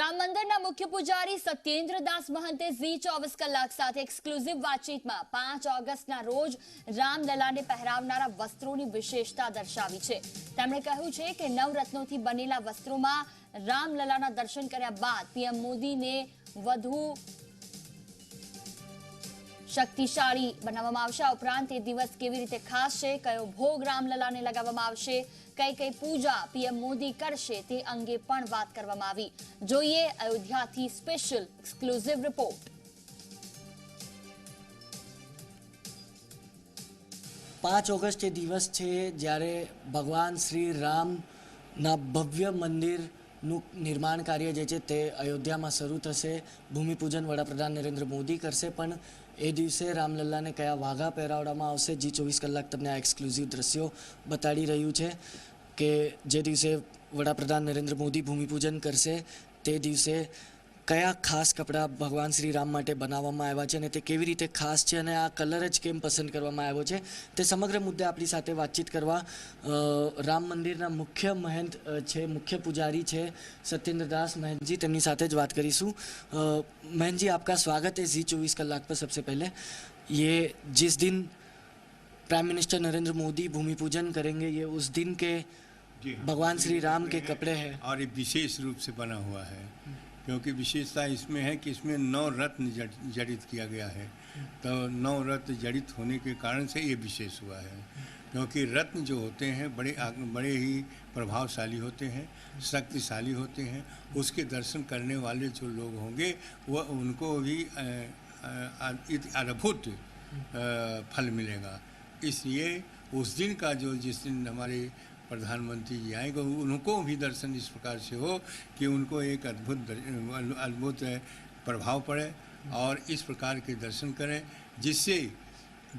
રામ મંદિરના મુખ્ય પૂજારી સત્યેન્દ્ર દાસ મહંતે Z24 કલાક સાથે એક્સક્લુઝિવ વાતચીતમાં 5 ઓગસ્ટના રોજ રામલલાને પહેરાવનારા વસ્ત્રોની વિશેષતા દર્શાવી છે। તેમણે કહ્યું છે કે નવરત્નોથી બનેલા વસ્ત્રોમાં રામલલાના દર્શન કર્યા બાદ પીએમ મોદીને વધુ शक्तिशाળી બનાવવામાં આવશે। આ ઉપરાંત એ દિવસ કેવી રીતે ખાસ છે, કયો ભોગ રામલલાને લગાવવામાં આવશે, કઈ કઈ પૂજા પીએમ મોદી કરશે તે અંગે પણ વાત કરવામાં આવી। જોઈએ અયોધ્યાથી સ્પેશિયલ એક્સક્લુઝિવ રિપોર્ટ। 5 ઓગસ્ટ એ દિવસ છે જ્યારે ભગવાન શ્રી રામના ભવ્ય મંદિરનું નિર્માણ કાર્ય જે છે તે અયોધ્યામાં શરૂ થશે। ભૂમિપૂજન વડાપ્રધાન નરેન્દ્ર મોદી કરશે, પણ એ દિવસે રામલલ્લાને કયા વાઘા પહેરાવવામાં આવશે G24 કલાક તમને આ એક્સક્લુઝિવ દ્રશ્યો બતાડી રહ્યું છે કે જે દિવસે વડાપ્રધાન નરેન્દ્ર મોદી ભૂમિપૂજન કરશે તે દિવસે કયા ખાસ કપડાં ભગવાન શ્રી રામ માટે બનાવવામાં આવ્યા છે અને તે કેવી રીતે ખાસ છે અને આ કલર જ કેમ પસંદ કરવામાં આવ્યો છે તે સમગ્ર મુદ્દે આપણી સાથે વાતચીત કરવા રામ મંદિરના મુખ્ય મહંત છે, મુખ્ય पुजारी છે सत्येंद्र दास महंत जी, તેમની સાથે જ વાત કરીશું। महंत जी, आपका स्वागत है Z24 कलाक पर। सबसे पहले ये जिस दिन प्राइम मिनिस्टर नरेंद्र मोदी भूमि पूजन करेंगे ये उस दिन के भगवान श्री राम के कपड़े हैं और ये विशेष रूप से बना हुआ है क्योंकि विशेषता इसमें है कि इसमें 9 रत्न जड़ित किया गया है। तो 9 रत्न जड़ित होने के कारण से ये विशेष हुआ है क्योंकि रत्न जो होते हैं बड़े ही प्रभावशाली होते हैं, शक्तिशाली होते हैं। उसके दर्शन करने वाले जो लोग होंगे वह उनको भी अद्भुत फल मिलेगा। इसलिए उस दिन का जिस दिन हमारे प्रधानमंत्री जी आएंगे उनको भी दर्शन इस प्रकार से हो कि उनको एक अद्भुत प्रभाव पड़े और इस प्रकार के दर्शन करें जिससे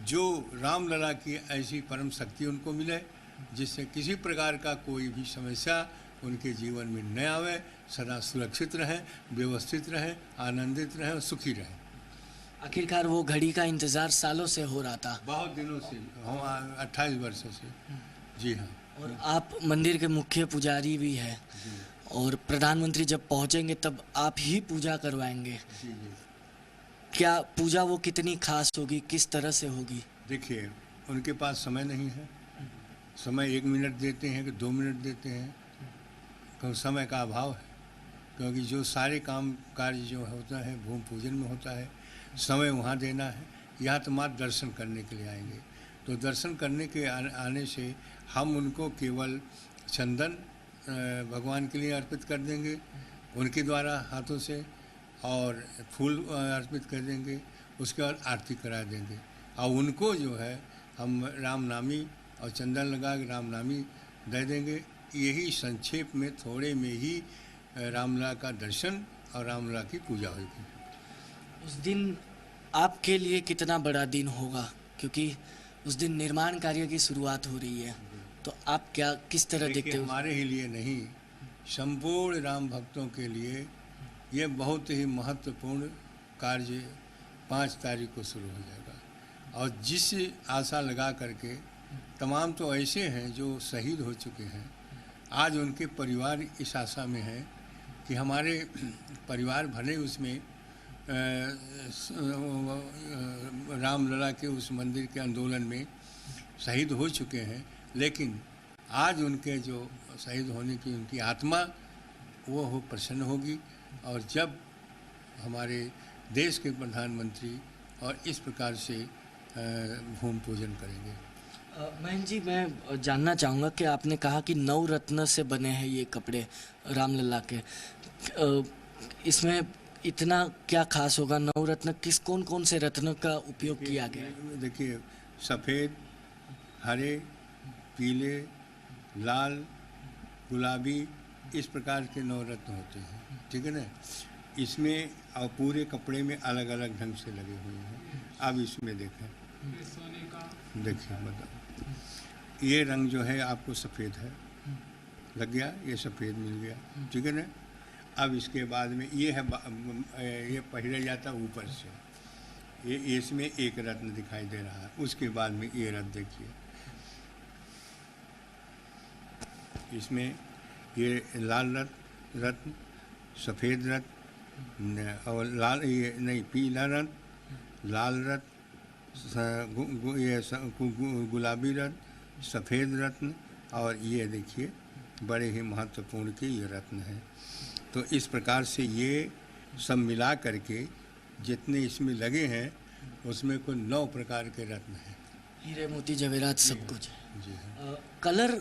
जो रामलला की ऐसी परम शक्ति उनको मिले जिससे किसी प्रकार का कोई भी समस्या उनके जीवन में न आवे, सदा सुरक्षित रहें, व्यवस्थित रहें, आनंदित रहें और सुखी रहें। आखिरकार वो घड़ी का इंतज़ार सालों से हो रहा था, बहुत दिनों से, 28 वर्षों से। जी हाँ। और आप मंदिर के मुख्य पुजारी भी हैं और प्रधानमंत्री जब पहुंचेंगे तब आप ही पूजा करवाएंगे। जी जी। क्या पूजा वो कितनी खास होगी, किस तरह से होगी? देखिए, उनके पास समय नहीं है। समय 1 मिनट देते हैं कि 2 मिनट देते हैं, तो समय का अभाव है क्योंकि जो सारे काम कार्य जो होता है भूमि पूजन में होता है, समय वहाँ देना है। यहाँ तो मात्र दर्शन करने के लिए आएंगे, तो दर्शन करने के आने से हम उनको केवल चंदन भगवान के लिए अर्पित कर देंगे उनके द्वारा हाथों से और फूल अर्पित कर देंगे, उसके बाद आरती करा देंगे और उनको जो है हम रामनामी और चंदन लगा के रामनामी दे देंगे। यही संक्षेप में थोड़े में ही रामलला का दर्शन और रामलला की पूजा होगी। उस दिन आपके लिए कितना बड़ा दिन होगा, क्योंकि उस दिन निर्माण कार्य की शुरुआत हो रही है, तो आप क्या किस तरह देखते हो? हमारे ही लिए नहीं, संपूर्ण राम भक्तों के लिए ये बहुत ही महत्वपूर्ण कार्य 5 तारीख को शुरू हो जाएगा। और जिस आशा लगा करके तमाम तो ऐसे हैं जो शहीद हो चुके हैं, आज उनके परिवार इस आशा में है कि हमारे परिवार भले उसमें रामलला के उस मंदिर के आंदोलन में शहीद हो चुके हैं, लेकिन आज उनके जो शहीद होने की उनकी आत्मा वो प्रसन्न होगी और जब हमारे देश के प्रधानमंत्री और इस प्रकार से भूमि पूजन करेंगे। महंत जी, मैं जानना चाहूँगा कि आपने कहा कि 9 रत्न से बने हैं ये कपड़े रामलला के, इसमें इतना क्या खास होगा? 9 रत्न कौन कौन से रत्नों का उपयोग किया गया? देखिए, सफ़ेद, हरे, पीले, लाल, गुलाबी, इस प्रकार के 9 रत्न होते हैं, ठीक है ना। इसमें और पूरे कपड़े में अलग अलग ढंग से लगे हुए हैं। अब इसमें देखें, देखिए बताओ, ये रंग जो है आपको सफ़ेद है, लग गया, ये सफ़ेद मिल गया, ठीक है ना। अब इसके बाद में ये है, ये पहले जाता ऊपर से, ये इसमें एक रत्न दिखाई दे रहा है, उसके बाद में ये रत्न देखिए, इसमें ये लाल रत्न सफ़ेद रत्न और लाल, ये नहीं, पीला रत्न, लाल रत्न, गुलाबी रत्न, सफ़ेद रत्न, और ये देखिए बड़े ही महत्वपूर्ण के ये रत्न हैं। तो इस प्रकार से ये सब मिला करके जितने इसमें लगे हैं उसमें कुल 9 प्रकार के रत्न हैं। हीरे मोती जवेरात सब कुछ है। जी हाँ। कलर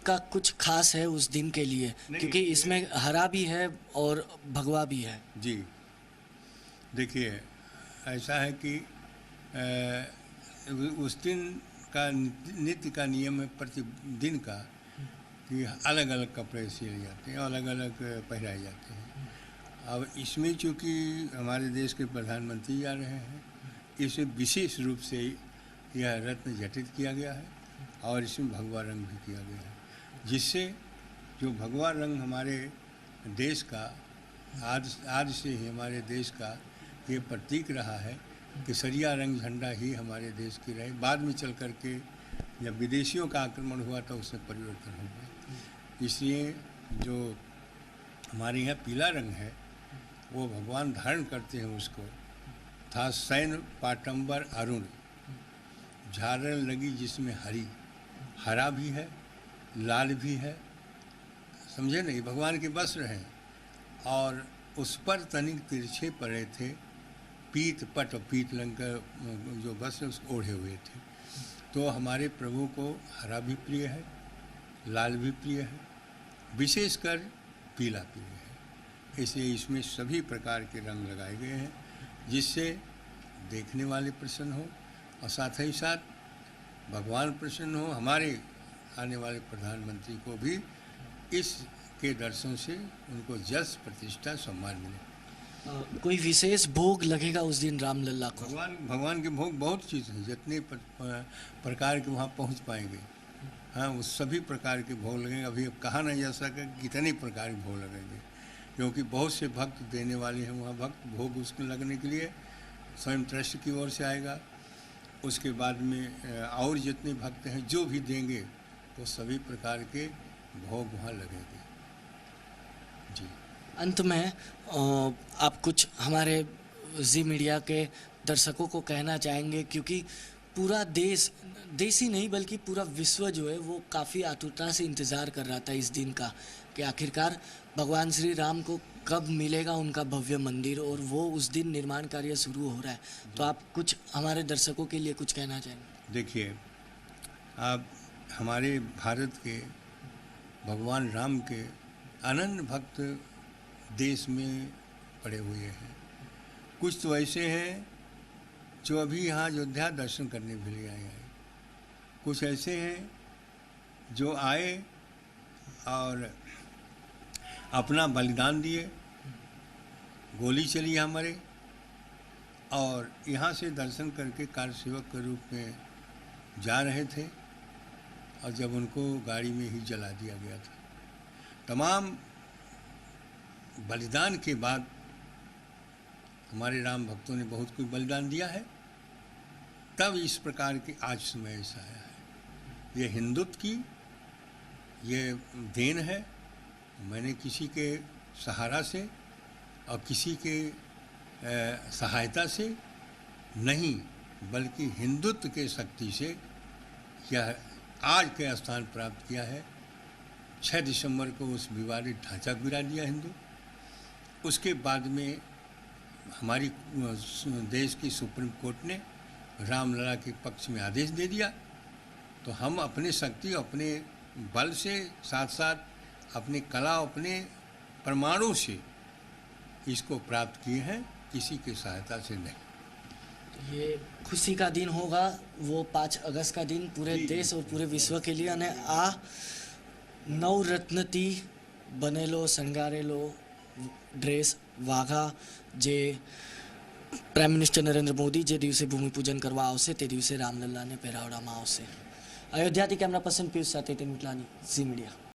का कुछ खास है उस दिन के लिए, क्योंकि इसमें हरा भी है और भगवा भी है। जी देखिए, ऐसा है कि उस दिन का नित्य का नियम है प्रतिदिन का कि अलग अलग कपड़े सिले जाते हैं, अलग अलग पहनाए जाते हैं। अब इसमें चूँकि हमारे देश के प्रधानमंत्री जा रहे हैं, इसमें विशेष रूप से यह रत्न जटित किया गया है और इसमें भगवा रंग भी किया गया है, जिससे जो भगवा रंग हमारे देश का आज से ही हमारे देश का ये प्रतीक रहा है। केसरिया रंग झंडा ही हमारे देश की रहे। बाद में चल कर के जब विदेशियों का आक्रमण हुआ तो उसमें परिवर्तन हो गया। इसलिए जो हमारे यहाँ पीला रंग है वो भगवान धारण करते हैं, उसको था सैन पाटंबर अरुण, झालर लगी जिसमें हरी, हरा भी है, लाल भी है, समझे नहीं, भगवान के वस्त्र हैं। और उस पर तनिक तिरछे पड़े थे पीत पट, पीत रंग का जो वस्त्र उसको ओढ़े हुए थे। तो हमारे प्रभु को हरा भी प्रिय है, लाल भी प्रिय है, विशेषकर पीला प्रिय है। इसलिए इसमें सभी प्रकार के रंग लगाए गए हैं, जिससे देखने वाले प्रसन्न हो और साथ ही साथ भगवान प्रसन्न हो। हमारे आने वाले प्रधानमंत्री को भी इसके दर्शन से उनको यश, प्रतिष्ठा, सम्मान मिले। कोई विशेष भोग लगेगा उस दिन रामलला को? भगवान के भोग बहुत चीज़ हैं, जितने प्रकार के वहाँ पहुँच पाएंगे, हाँ, उस सभी प्रकार के भोग लगेंगे। अभी अब कहा नहीं जा सका कितने प्रकार के भोग लगेंगे, क्योंकि बहुत से भक्त देने वाले हैं वहाँ। भक्त भोग उसके लगने के लिए स्वयं ट्रस्ट की ओर से आएगा। उसके बाद में और जितने भक्त हैं जो भी देंगे तो सभी प्रकार के भोग वहाँ लगेंगे। जी, अंत में आप कुछ हमारे जी मीडिया के दर्शकों को कहना चाहेंगे, क्योंकि पूरा देश ही नहीं बल्कि पूरा विश्व जो है वो काफ़ी आतुरता से इंतज़ार कर रहा था इस दिन का कि आखिरकार भगवान श्री राम को कब मिलेगा उनका भव्य मंदिर, और वो उस दिन निर्माण कार्य शुरू हो रहा है। तो आप कुछ हमारे दर्शकों के लिए कुछ कहना चाहेंगे? देखिए, आप हमारे भारत के भगवान राम के अनन्य भक्त देश में पड़े हुए हैं। कुछ तो ऐसे हैं जो अभी यहाँ अयोध्या दर्शन करने के लिए आए हैं, कुछ ऐसे हैं जो आए और अपना बलिदान दिए, गोली चली यहाँ मरे, और यहाँ से दर्शन करके कार सेवक के रूप में जा रहे थे, और जब उनको गाड़ी में ही जला दिया गया था। तमाम बलिदान के बाद हमारे राम भक्तों ने बहुत कुछ बलिदान दिया है, तब इस प्रकार के आज समय ऐसा आया है। ये हिंदुत्व की ये देन है। मैंने किसी के सहारा से और किसी के सहायता से नहीं, बल्कि हिंदुत्व के शक्ति से यह आज के स्थान प्राप्त किया है। 6 दिसंबर को उस विवादित ढांचा गिरा दिया हिंदू। उसके बाद में हमारी देश की सुप्रीम कोर्ट ने रामलला के पक्ष में आदेश दे दिया। तो हम अपने शक्ति, अपने बल से, साथ साथ अपने कला, अपने प्रमाणों से इसको प्राप्त किए हैं, किसी की सहायता से नहीं। ये खुशी का दिन होगा, वो 5 अगस्त का दिन पूरे देश और पूरे विश्व के लिए। અને આ નવરત્નથી બનેલો શણગારેલો ડ્રેસ વાઘા જે પ્રાઇમ મિનિસ્ટર નરેન્દ્ર મોદી જે દિવસે ભૂમિપૂજન કરવા આવશે તે દિવસે રામલલ્લાને પહેરાવવામાં આવશે। અયોધ્યાથી કેમેરા પર્સન પિયુષ સાથે ટીમ મિટલાની, ઝી મીડિયા।